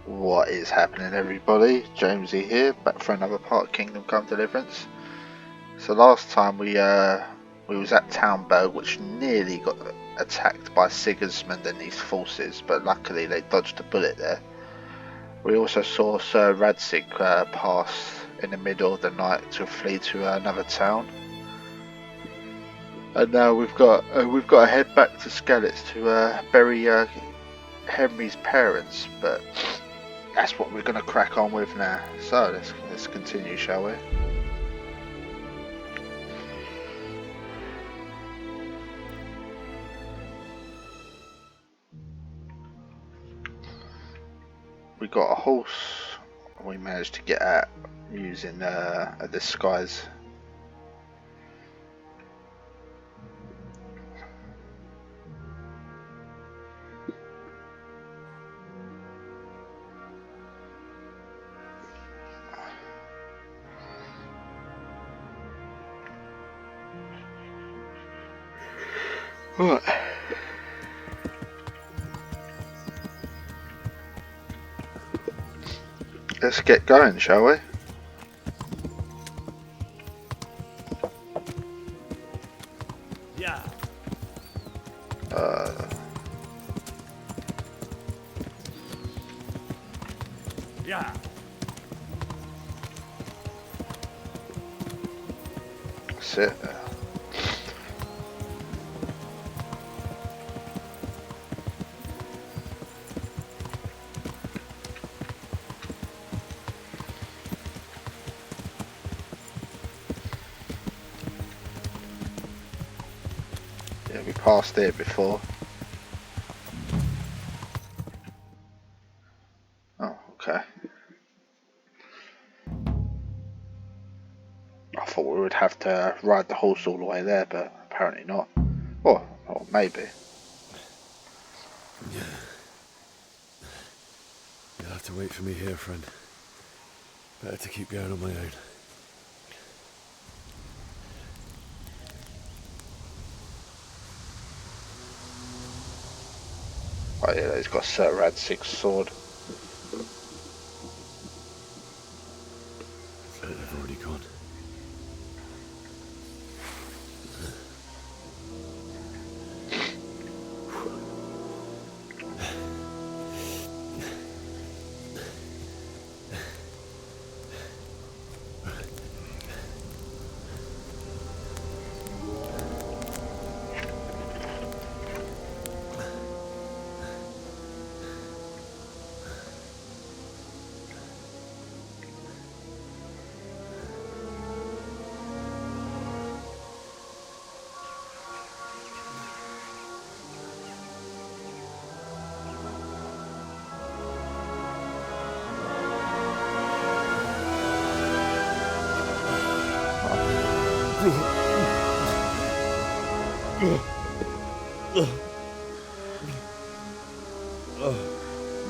What is happening, everybody? Jamesy here, back for another part of Kingdom Come Deliverance. So last time we was at Townberg, which nearly got attacked by Sigismund and his forces, but luckily they dodged a bullet there. We also saw Sir Radzig pass in the middle of the night to flee to another town, and now we've got to head back to Skalitz to bury Henry's parents, but that's what we're going to crack on with now. So let's continue, shall we? We got a horse we managed to get at using a disguise. Right. Let's get going, shall we? Yeah. Yeah. That's it. Yeah, we passed it before. Oh, okay. I thought we would have to ride the horse all the way there, but apparently not. Or maybe. You'll have to wait for me here, friend. Better to keep going on my own. Oh yeah, he's got Sir Radzig's sword. They've already gone.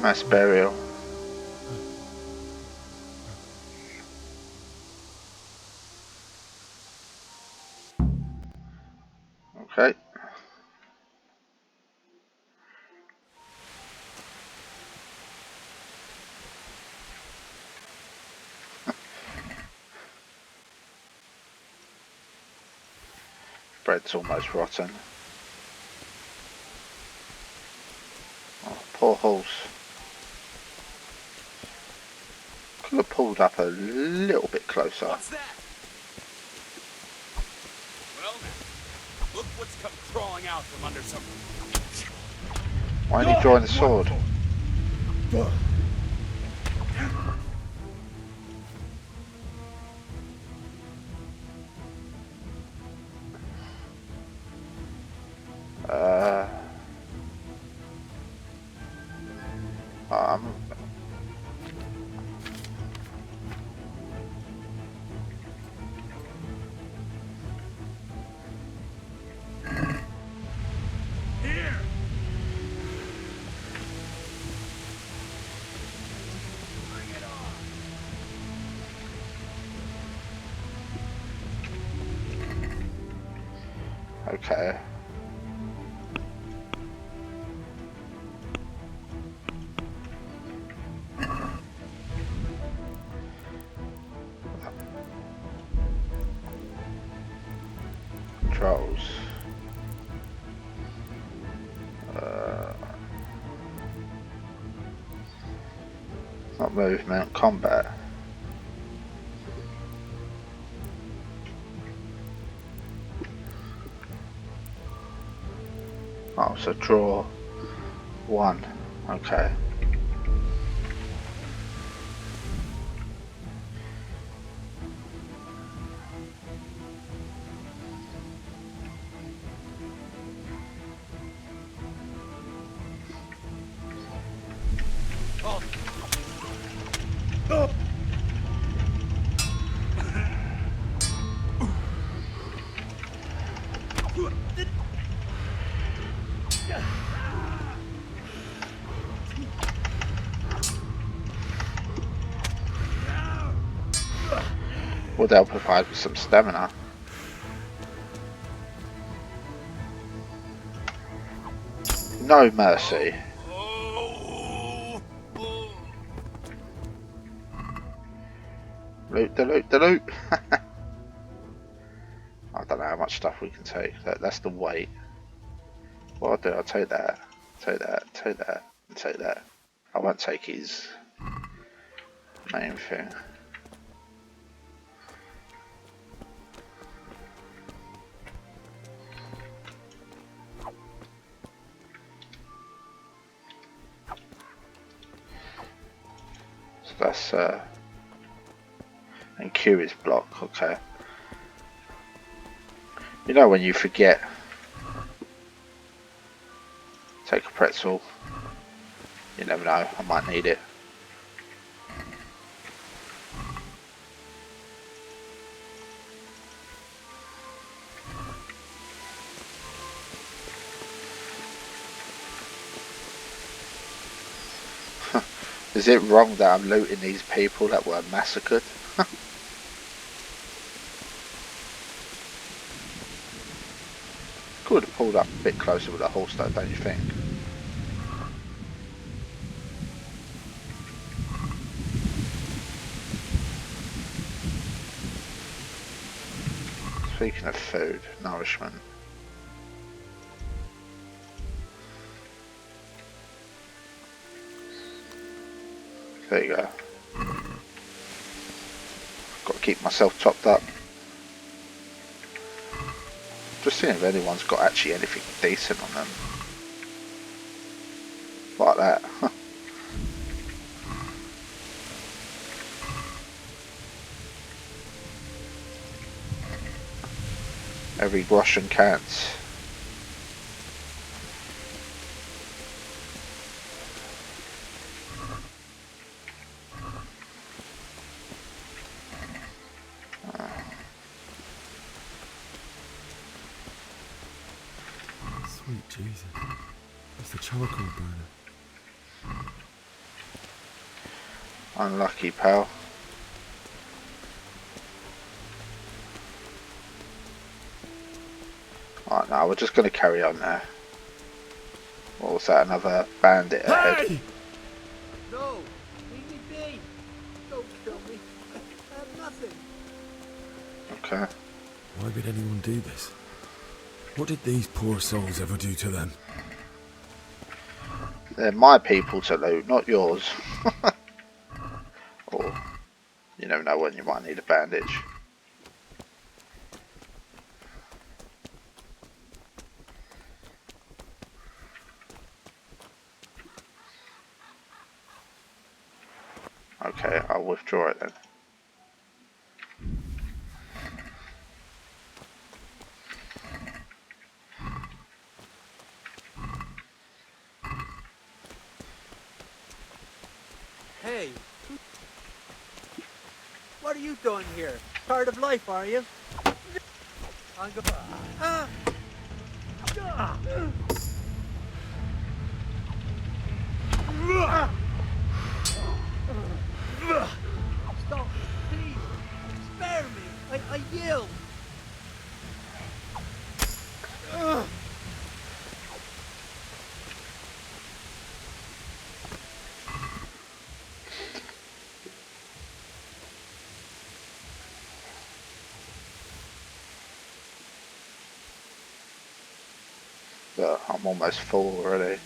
Mass burial. Okay. Bread's almost rotten. Oh, poor horse. Could have pulled up a little bit closer. What's that? Well, look what's come crawling out from under some. Why didn't he join the sword? Um. Here! Bring it on! Okay. controls. Not movement, combat. Oh, so draw one. Okay. Would help if I had some stamina. No mercy. Loot the loot the loot. I don't know how much stuff we can take. That's the weight. What I'll do, I'll take that, take that, take that, and take that. I won't take his main thing. So that's and Q is block, okay. You know when you forget, take a pretzel, you never know, I might need it. Is it wrong that I'm looting these people that were massacred? Could have pulled up a bit closer with a horse though, don't you think? Speaking of food, nourishment. There you go. Got to keep myself topped up. Just seeing if anyone's got actually anything decent on them. Like that. Every Russian counts. Sweet Jesus. It's the charcoal burner. Unlucky, pal. Right, now we're just going to carry on there. What was that? Another bandit ahead? Hey! No! Leave me be! Don't kill me. I have nothing. Okay. Why would anyone do this? What did these poor souls ever do to them? They're my people to loot, not yours. Or, you never know when you might need a bandage. Okay, I'll withdraw it then. Hey! What are you doing here? Tired of life, are you? I'm go- Ah! Stop! Please! Spare me! I yield! but I'm almost full already.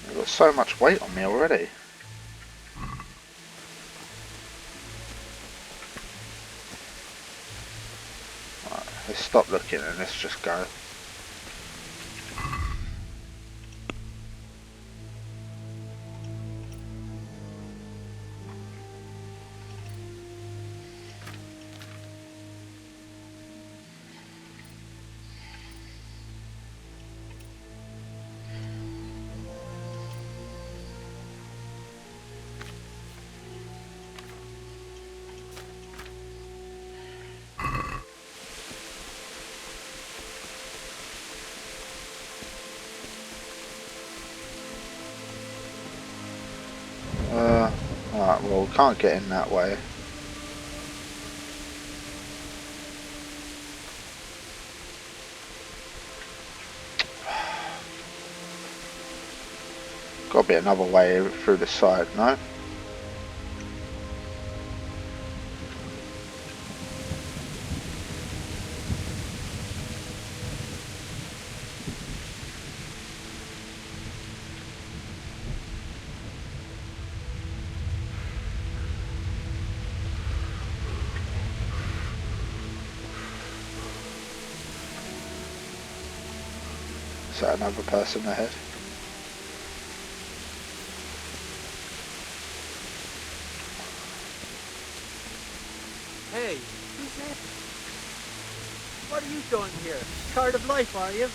I've got so much weight on me already. Right, let's stop looking and let's just go. Alright, well, we can't get in that way. Gotta be another way through the side, no? Is that another person ahead? Hey, who's that? What are you doing here? Tired of life, are you?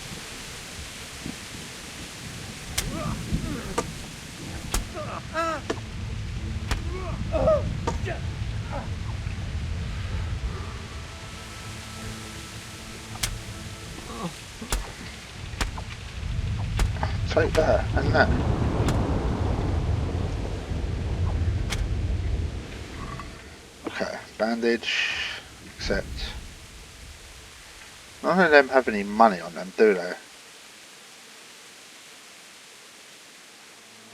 Take that and that. Okay, bandage, accept. None of them have any money on them, do they?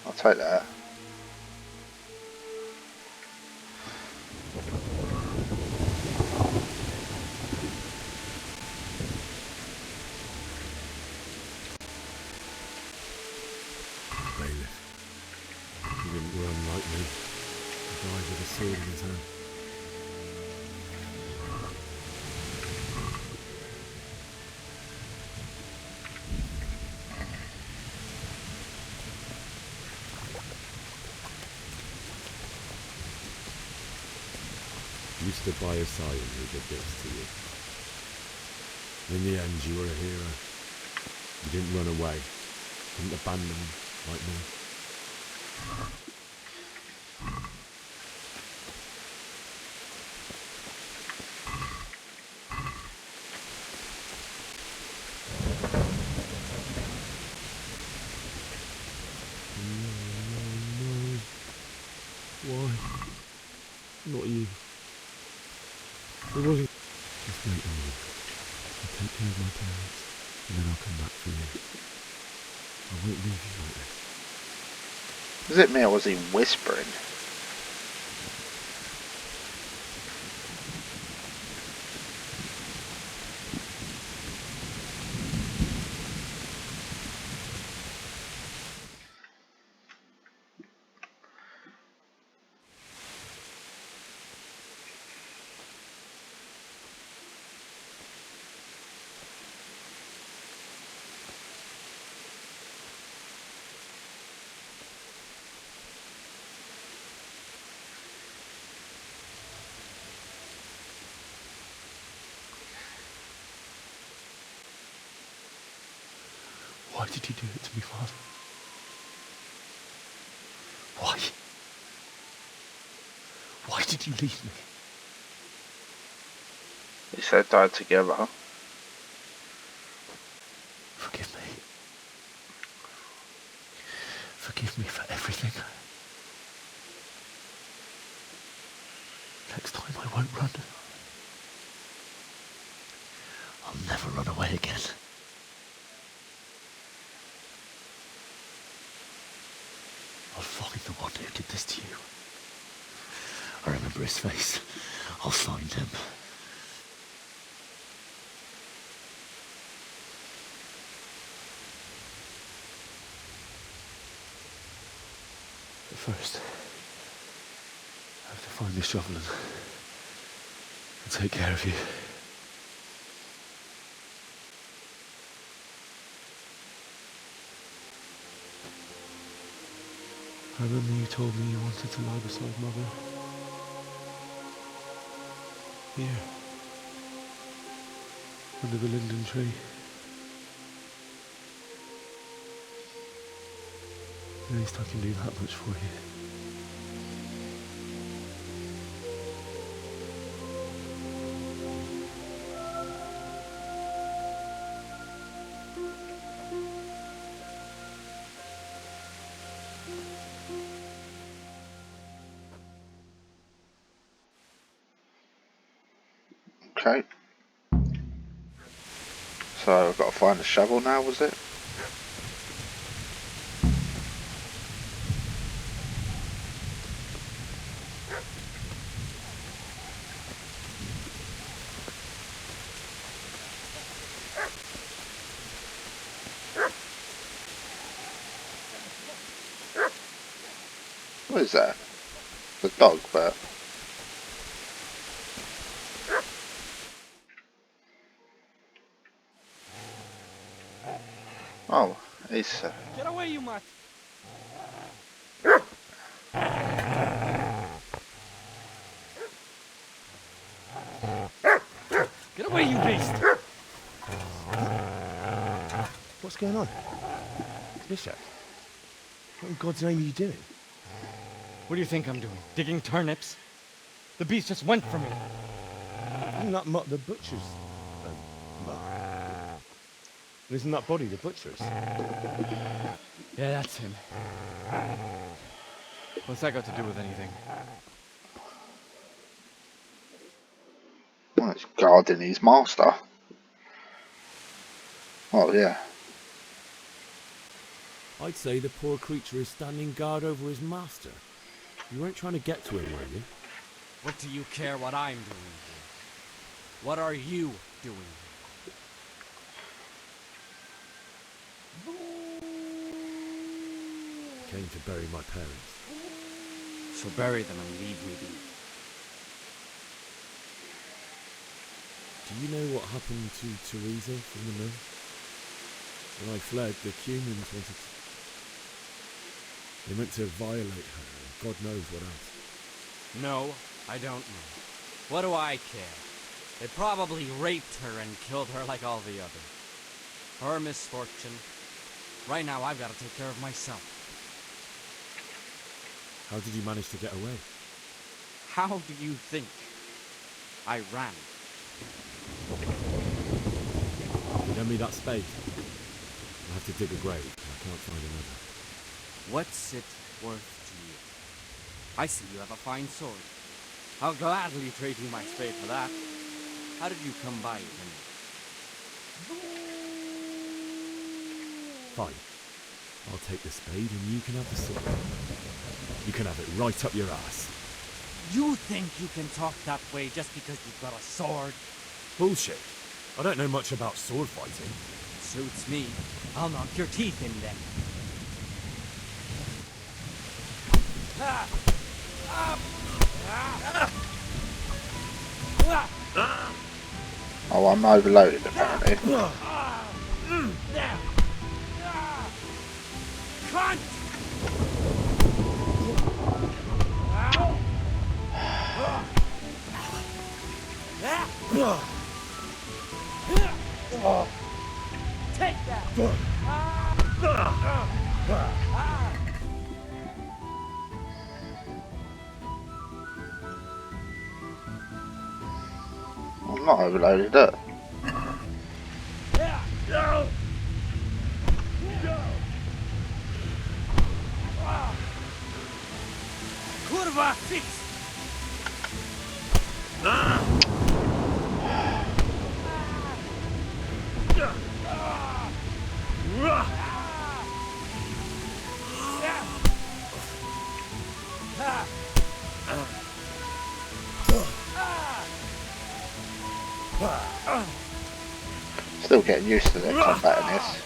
I'll take that. He didn't run like me. He died with a sword in his hand. You stood by his side and he did this to you. In the end, you were a hero. You didn't run away. Didn't abandon him like me. No. Why? Not you. It wasn't. Just wait a minute. I'll take care of my parents, and then I'll come back for you. I won't leave you like this. Was it me or was he whispering? Why did you do it to me, Father? Why? Why did you leave me? He said died together. Forgive me. Forgive me for everything. Next time I won't run. I'll never run away again. I'll find the one who did this to you. I remember his face. I'll find him. But first, I have to find this shovel and take care of you. I remember you told me you wanted to lie beside Mother. Here. Under the linden tree. At least I can do that much for you. Okay. So I've got to find a shovel now, was it? What is that? The dog, but... Oh, he's... Get away, you mutt! Get away, you beast! What's going on? Bishop? What in God's name are you doing? What do you think I'm doing? Digging turnips? The beast just went for me. Isn't that the butcher's? Mutt? Isn't that body the butcher's? Yeah, that's him. What's that got to do with anything? Well, it's guarding his master. Oh, yeah. I'd say the poor creature is standing guard over his master. You weren't trying to get to him, were you? What do you care what I'm doing here? What are you doing here? Came to bury my parents. So bury them and leave me be. Do you know what happened to Theresa from the mill? When I fled, the humans wanted to... They meant to violate her, and God knows what else. No, I don't know. What do I care? They probably raped her and killed her like all the others. Her misfortune. Right now I've got to take care of myself. How did you manage to get away? How do you think? I ran. Lend me that spade. I have to dig a grave, and I can't find another. What's it worth to you? I see you have a fine sword. I'll gladly trade you my spade for that. How did you come by it anyway? Fine. I'll take the spade and you can have the sword. You can have it right up your ass. You think you can talk that way just because you've got a sword? Bullshit. I don't know much about sword fighting. Suits me. I'll knock your teeth in then. Oh, I'm overloaded apparently. Cunt! Take that! I'm not overloaded, look. Kurwa, fix! Still getting used to the combat in this.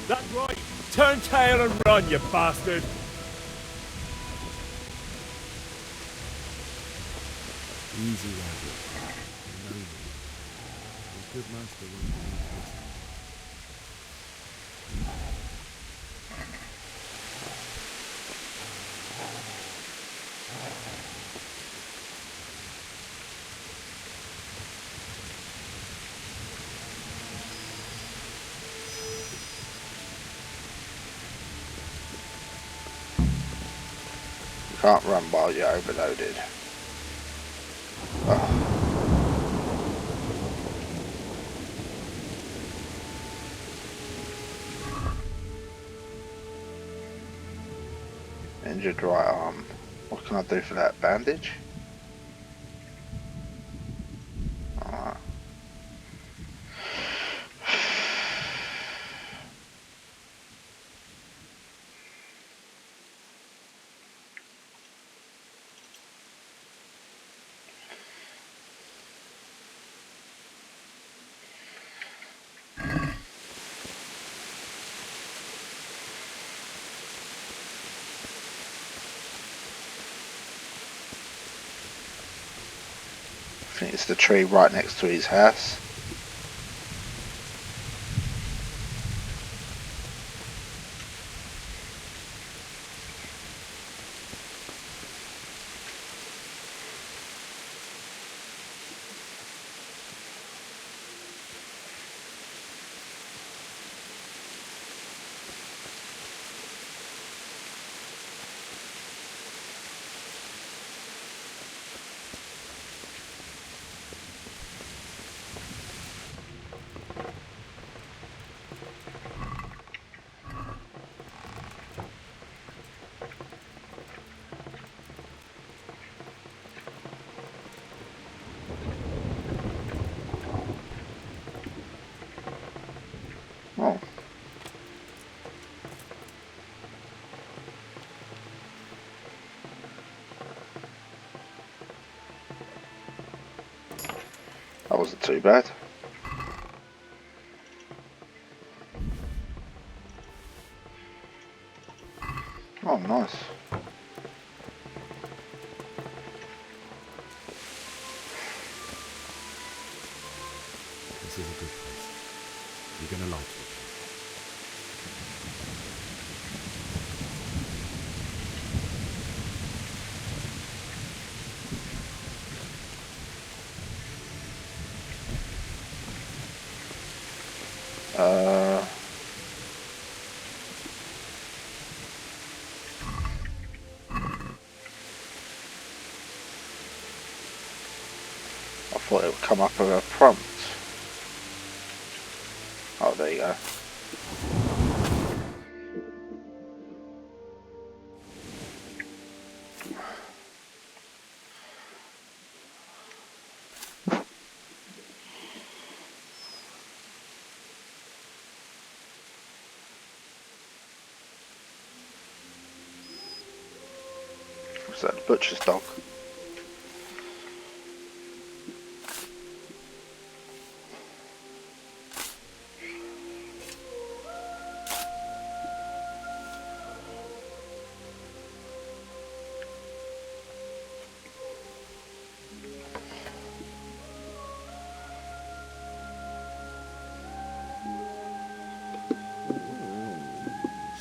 That's right. Turn tail and run, you bastard. Easy, rabbit. No, a good master won't believe this. You can't run while you're overloaded. Oh. Injured right arm. What can I do for that? Bandage? Alright. I think it's the tree right next to his house. Oh. That wasn't too bad. Oh, nice. This is a good place. You're gonna like it. I thought it would come up with a prompt. Oh, there you go. What's that? The butcher's dog.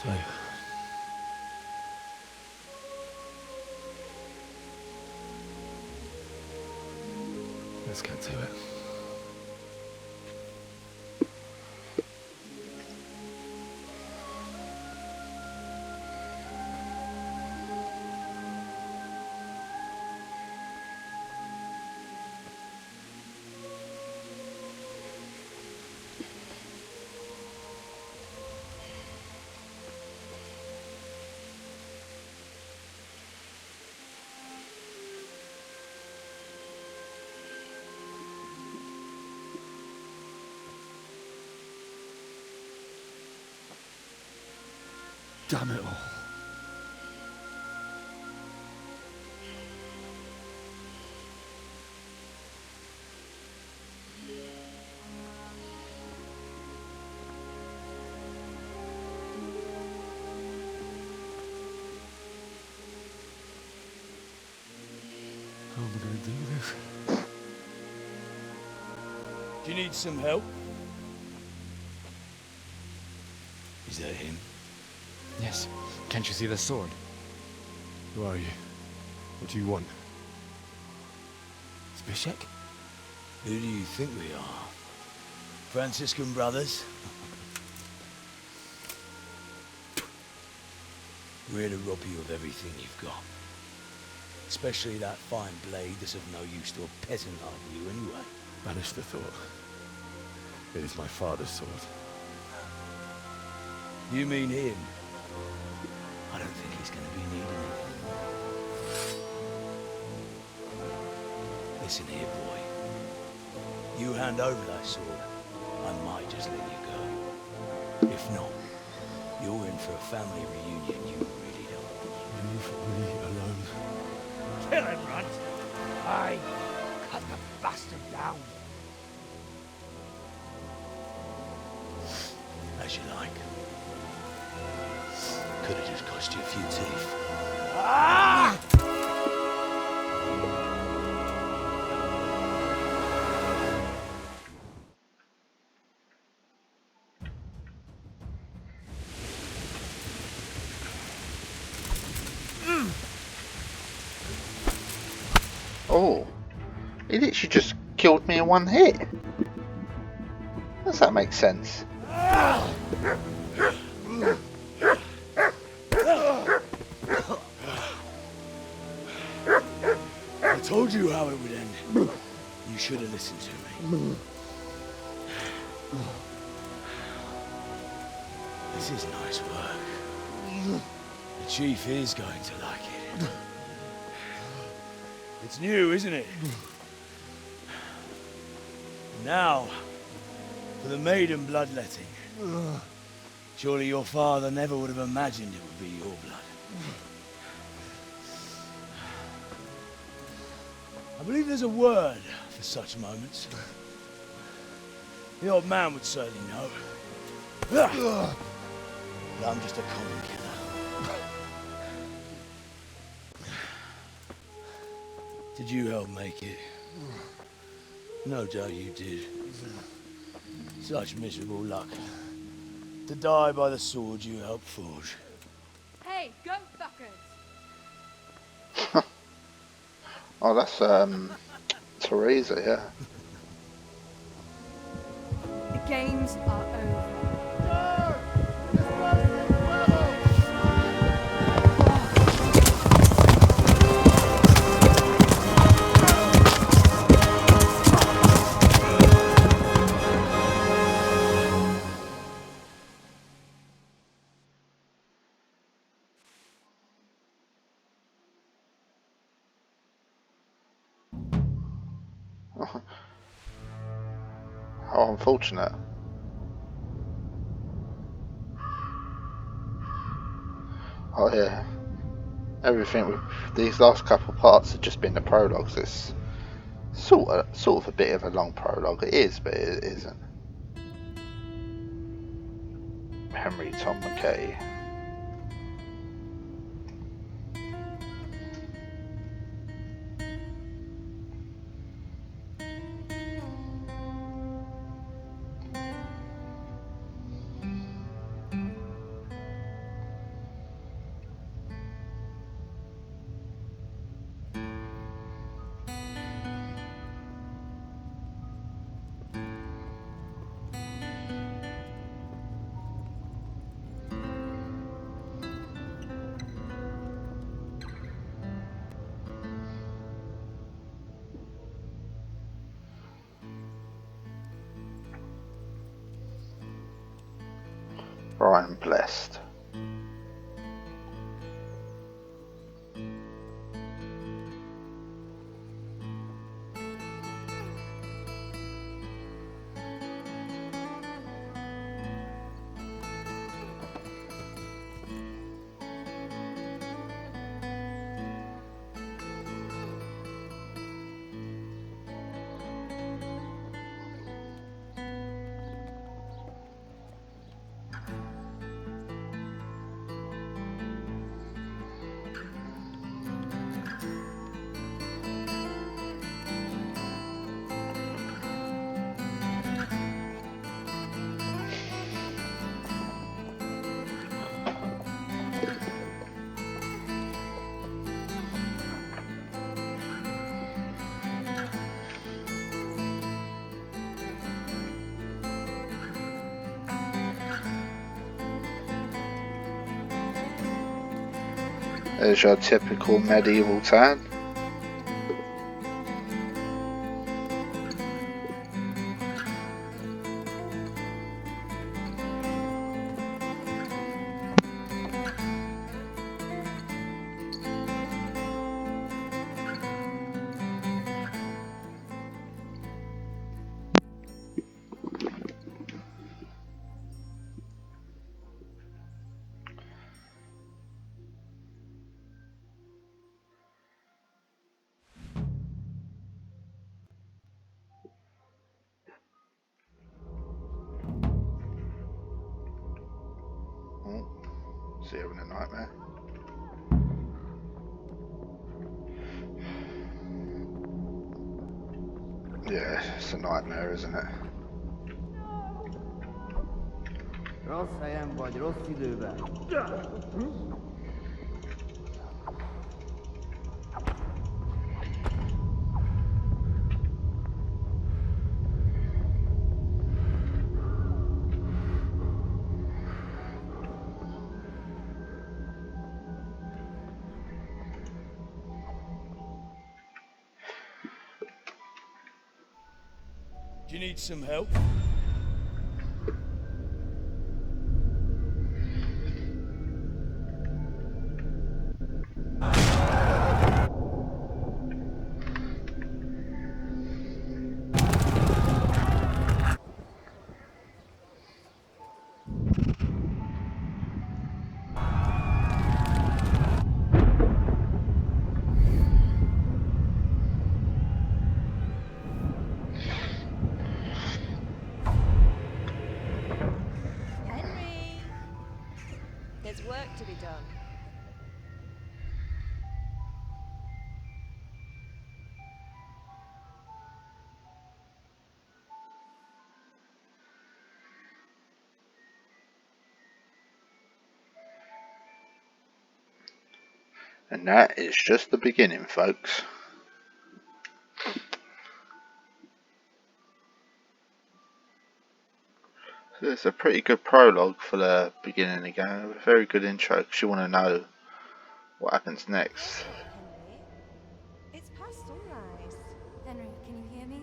So, let's get to it. Damn it all. How am I going to do this? Do you need some help? Is that him? Yes. Can't you see the sword? Who are you? What do you want? Zbyszek? Who do you think we are? Franciscan brothers? We're here to rob you of everything you've got. Especially that fine blade that's of no use to a peasant like you anyway. Banish the thought. It is my father's sword. You mean him? I don't think he's gonna be needing it. Listen here, boy. You hand over that sword, I might just let you go. If not, you're in for a family reunion you really don't want. Leave me alone. Kill him, Runt. Aye. Cut the bastard down. As you like. Could have just cost you a few teeth. Ah! Oh, he literally just killed me in one hit. Does that make sense? I told you how it would end. You should have listened to me. This is nice work. The chief is going to like it. It's new, isn't it? Now, for the maiden bloodletting. Surely your father never would have imagined it would be your blood. I believe there's a word for such moments. The old man would certainly know. But I'm just a common killer. Did you help make it? No doubt you did. Such miserable luck. To die by the sword you helped forge. Hey, goat fuckers! Oh, that's Theresa, yeah. The games are over. How unfortunate. Oh yeah. Everything with these last couple parts have just been the prologues. It's sort of a bit of a long prologue. It is, but it isn't. Henry Tom McKay. Brian Blessed. There's your typical medieval town. Is he having a nightmare? Yeah, it's a nightmare, isn't it? Do you need some help? Henry! There's work to be done. And that is just the beginning, folks. So it's a pretty good prologue for the beginning again. A very good intro because you want to know what happens next. Wake up, Henry. It's past sunrise. Henry, can you hear me?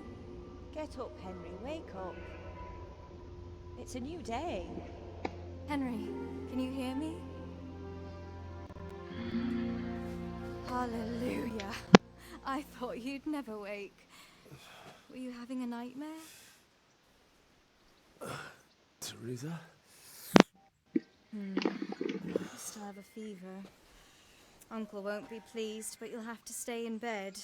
Get up, Henry. Wake up. It's a new day. Henry, can you hear me? Hallelujah. I thought you'd never wake. Were you having a nightmare? Theresa? You still have a fever. Uncle won't be pleased, but you'll have to stay in bed.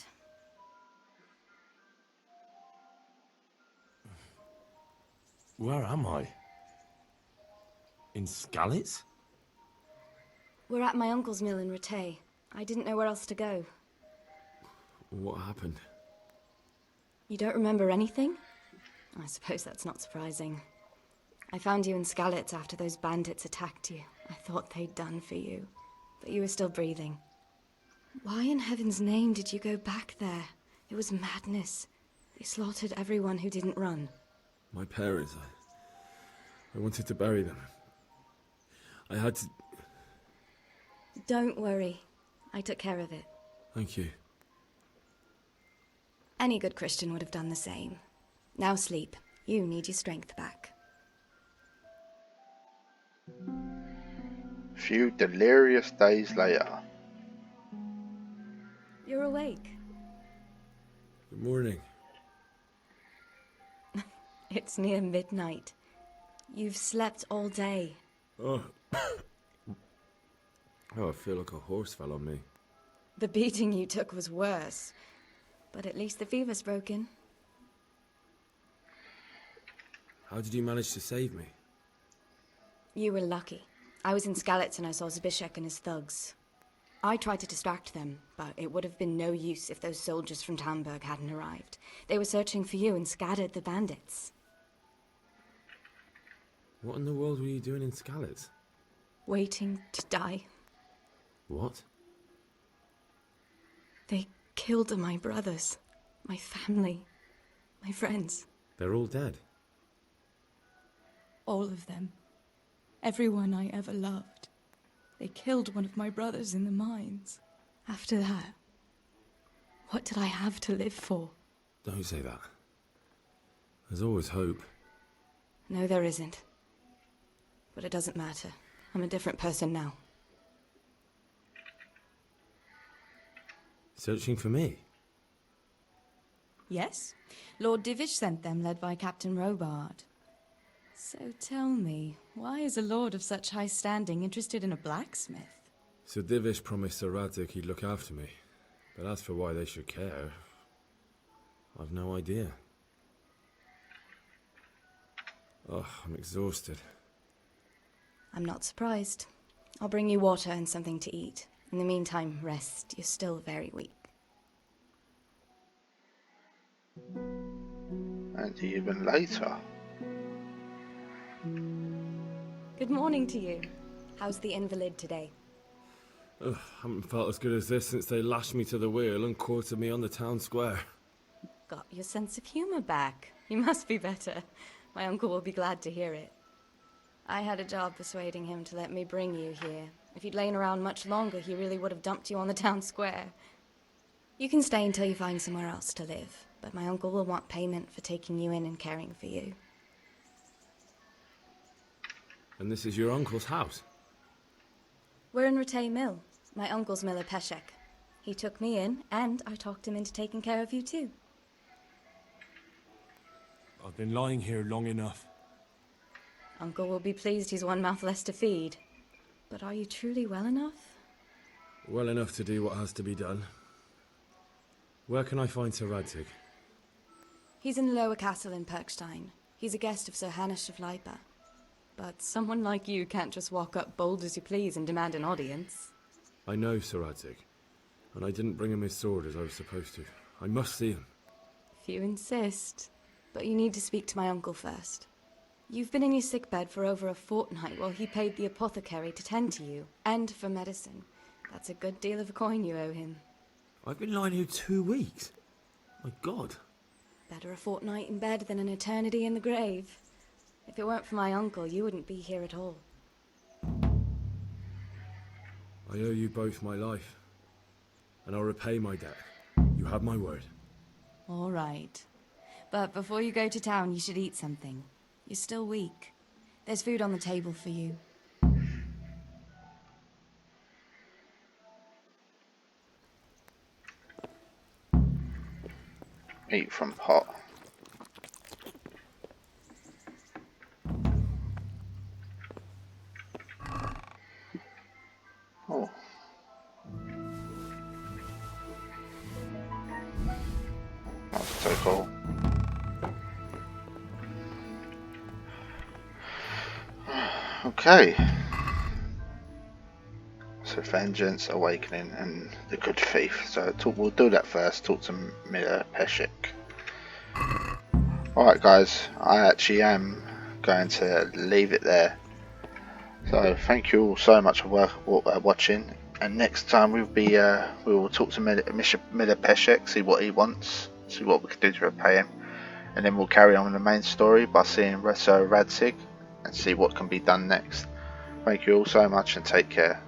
Where am I? In Skalitz? We're at my uncle's mill in Rattay. I didn't know where else to go. What happened? You don't remember anything? I suppose that's not surprising. I found you in Skalitz after those bandits attacked you. I thought they'd done for you, but you were still breathing. Why in heaven's name did you go back there? It was madness. They slaughtered everyone who didn't run. My parents, I wanted to bury them. I had to... Don't worry. I took care of it. Thank you. Any good Christian would have done the same. Now sleep. You need your strength back. Few delirious days later. You're awake. Good morning. It's near midnight. You've slept all day. Oh. Oh, I feel like a horse fell on me. The beating you took was worse. But at least the fever's broken. How did you manage to save me? You were lucky. I was in Skalitz and I saw Zbyszek and his thugs. I tried to distract them, but it would have been no use if those soldiers from Talmberg hadn't arrived. They were searching for you and scattered the bandits. What in the world were you doing in Skalitz? Waiting to die. What? They killed my brothers, my family, my friends. They're all dead. All of them. Everyone I ever loved. They killed one of my brothers in the mines. After that, what did I have to live for? Don't say that. There's always hope. No, there isn't. But it doesn't matter. I'm a different person now. Searching for me? Yes. Lord Divish sent them, led by Captain Robard. So tell me, why is a lord of such high standing interested in a blacksmith? Sir Divish promised Sir Rattay he'd look after me. But as for why they should care, I've no idea. Oh, I'm exhausted. I'm not surprised. I'll bring you water and something to eat. In the meantime, rest. You're still very weak. And even later. Good morning to you. How's the invalid today? Ugh, haven't felt as good as this since they lashed me to the wheel and quartered me on the town square. Got your sense of humor back. You must be better. My uncle will be glad to hear it. I had a job persuading him to let me bring you here. If you'd lain around much longer, he really would have dumped you on the town square. You can stay until you find somewhere else to live, but my uncle will want payment for taking you in and caring for you. And this is your uncle's house? We're in Rattay Mill. My uncle's miller Peshek. He took me in, and I talked him into taking care of you too. I've been lying here long enough. Uncle will be pleased he's one mouth less to feed. But are you truly well enough? Well enough to do what has to be done. Where can I find Sir Rattay? He's in the lower castle in Perkstein. He's a guest of Sir Hanush of Leipa. But someone like you can't just walk up bold as you please and demand an audience. I know Sir Rattay, and I didn't bring him his sword as I was supposed to. I must see him. If you insist. But you need to speak to my uncle first. You've been in your sickbed for over a fortnight while he paid the apothecary to tend to you, and for medicine. That's a good deal of coin you owe him. I've been lying here 2 weeks. My God. Better a fortnight in bed than an eternity in the grave. If it weren't for my uncle, you wouldn't be here at all. I owe you both my life, and I'll repay my debt. You have my word. All right. But before you go to town, you should eat something. You're still weak. There's food on the table for you. Eat from pot. Oh. That's so cool. Okay. So vengeance, awakening, and the good thief. So we'll do that first. Talk to Miller Peshek. Alright guys, I actually am going to leave it there. So thank you all so much for watching. And next time we will talk to Miller Peshek, see what he wants, see what we can do to repay him. And then we'll carry on with the main story by seeing Sir Rattay and see what can be done next. Thank you all so much and take care.